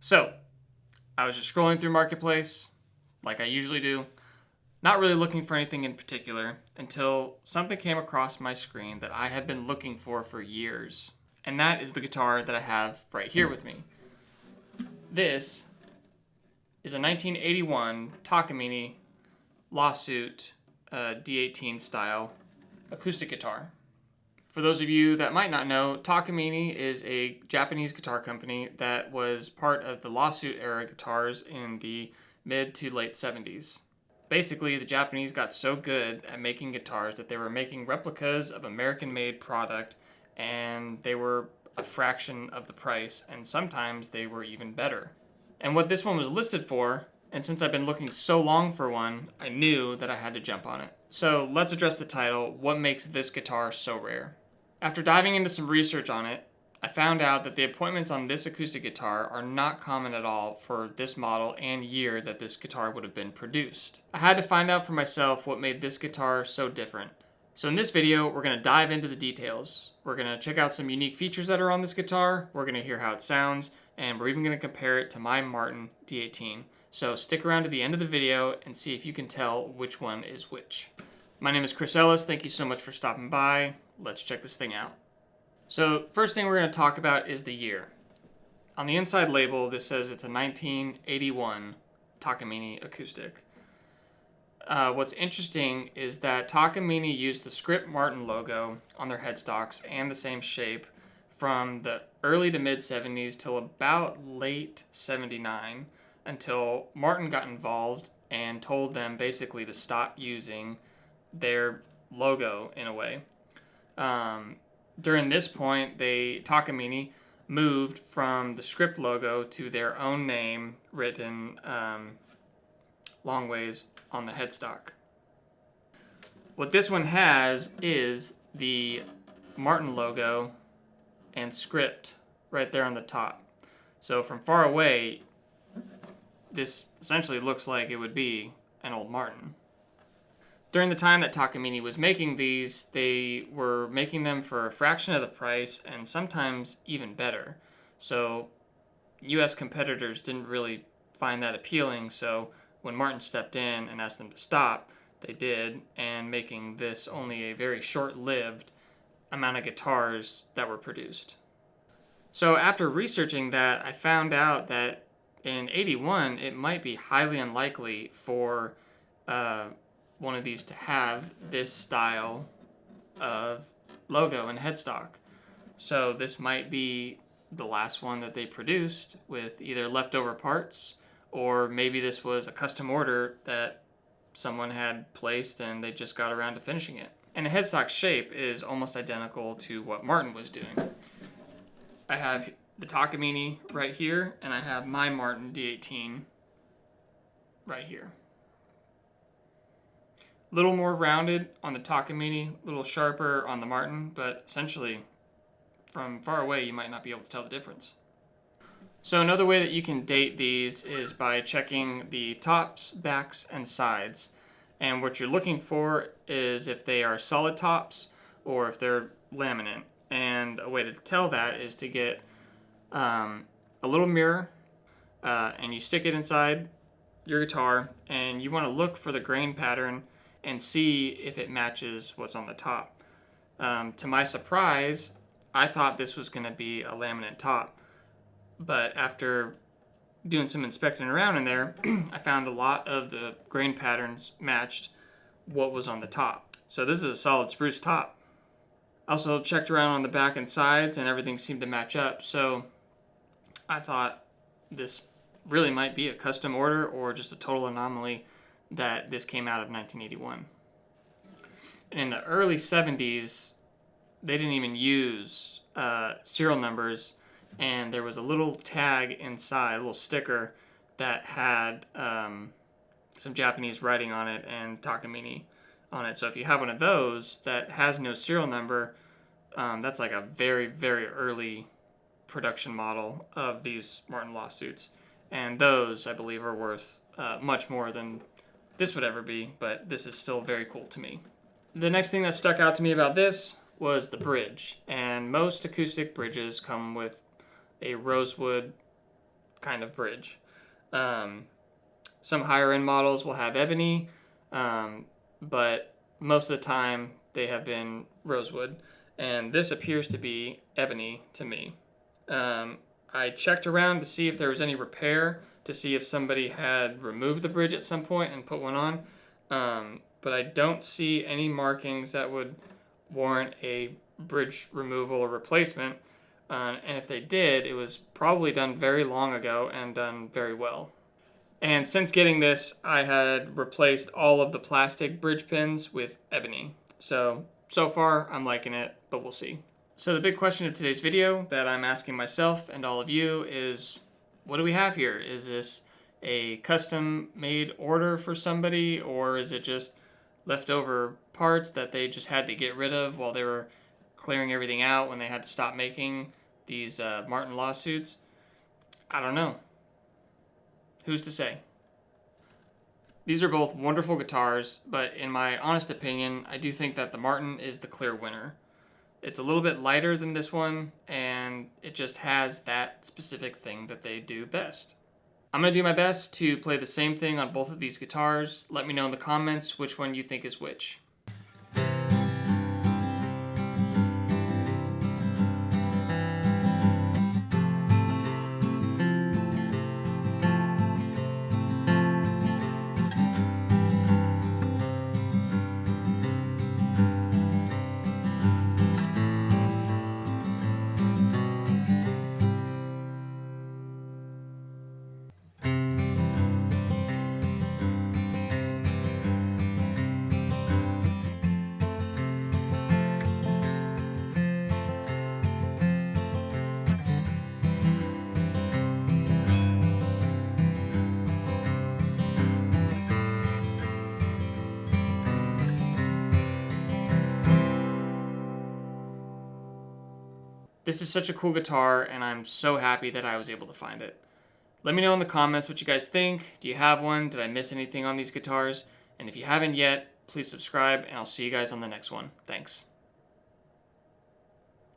So, I was just scrolling through Marketplace, like I usually do, not really looking for anything in particular, until something came across my screen that I had been looking for years. And that is the guitar that I have right here with me. This is a 1981 Takamine Lawsuit D18 style acoustic guitar. For those of you that might not know, Takamine is a Japanese guitar company that was part of the Lawsuit era guitars in the mid to late 70s. Basically, the Japanese got so good at making guitars that they were making replicas of American-made product, and they were a fraction of the price, and sometimes they were even better. And what this one was listed for, and since I've been looking so long for one, I knew that I had to jump on it. So let's address the title, what makes this guitar so rare? After diving into some research on it, I found out that the appointments on this acoustic guitar are not common at all for this model and year that this guitar would have been produced. I had to find out for myself what made this guitar so different. So in this video, we're going to dive into the details. We're going to check out some unique features that are on this guitar, we're going to hear how it sounds, and we're even going to compare it to my Martin D18. So stick around to the end of the video and see if you can tell which one is which. My name is Chris Ellis, thank you so much for stopping by. Let's check this thing out. So first thing we're going to talk about is the year. On the inside label, this says it's a 1981 Takamine acoustic. What's interesting is that Takamine used the Script Martin logo on their headstocks and the same shape from the early to mid 70s till about late 79, until Martin got involved and told them basically to stop using their logo in a way. During this point, Takamine moved from the Script logo to their own name written long ways on the headstock. What this one has is the Martin logo and Script right there on the top. So from far away, this essentially looks like it would be an old Martin. During the time that Takamine was making these, they were making them for a fraction of the price and sometimes even better. So US competitors didn't really find that appealing, so when Martin stepped in and asked them to stop, they did, and making this only a very short-lived amount of guitars that were produced. So after researching that, I found out that in 81, it might be highly unlikely for one of these to have this style of logo and headstock. So this might be the last one that they produced with either leftover parts, or maybe this was a custom order that someone had placed and they just got around to finishing it. And the headstock shape is almost identical to what Martin was doing. I have the Takamine right here, and I have my Martin D18 right here. A little more rounded on the Takamine, a little sharper on the Martin, but essentially from far away you might not be able to tell the difference. So another way that you can date these is by checking the tops, backs, and sides. And what you're looking for is if they are solid tops or if they're laminate. And a way to tell that is to get a little mirror and you stick it inside your guitar, and you want to look for the grain pattern and see if it matches what's on the top. To my surprise, I thought this was going to be a laminate top. But after doing some inspecting around in there, I found a lot of the grain patterns matched what was on the top. So this is a solid spruce top. Also checked around on the back and sides, and everything seemed to match up. So I thought this really might be a custom order or just a total anomaly that this came out of 1981. And in the early 70s, they didn't even use serial numbers, and there was a little tag inside, a little sticker that had some Japanese writing on it and Takamine on it. So if you have one of those that has no serial number, that's like a very, very early production model of these Martin Lawsuits. And those, I believe, are worth much more than this would ever be, but this is still very cool to me. The next thing that stuck out to me about this was the bridge. And most acoustic bridges come with a rosewood kind of bridge. Some higher end models will have ebony, but most of the time they have been rosewood, and this appears to be ebony to me. I checked around to see if there was any repair, to see if somebody had removed the bridge at some point and put one on, but I don't see any markings that would warrant a bridge removal or replacement, and if they did, it was probably done very long ago and done very well. And since getting this, I had replaced all of the plastic bridge pins with ebony. So far, I'm liking it, but we'll see. So the big question of today's video that I'm asking myself and all of you is, what do we have here? Is this a custom-made order for somebody, or is it just leftover parts that they just had to get rid of while they were clearing everything out when they had to stop making these Martin lawsuits? I don't know. Who's to say? These are both wonderful guitars, but in my honest opinion, I do think that the Martin is the clear winner. It's a little bit lighter than this one, and it just has that specific thing that they do best. I'm going to do my best to play the same thing on both of these guitars. Let me know in the comments which one you think is which. This is such a cool guitar, and I'm so happy that I was able to find it. Let me know in the comments what you guys think. Do you have one? Did I miss anything on these guitars? And if you haven't yet, please subscribe, and I'll see you guys on the next one. Thanks.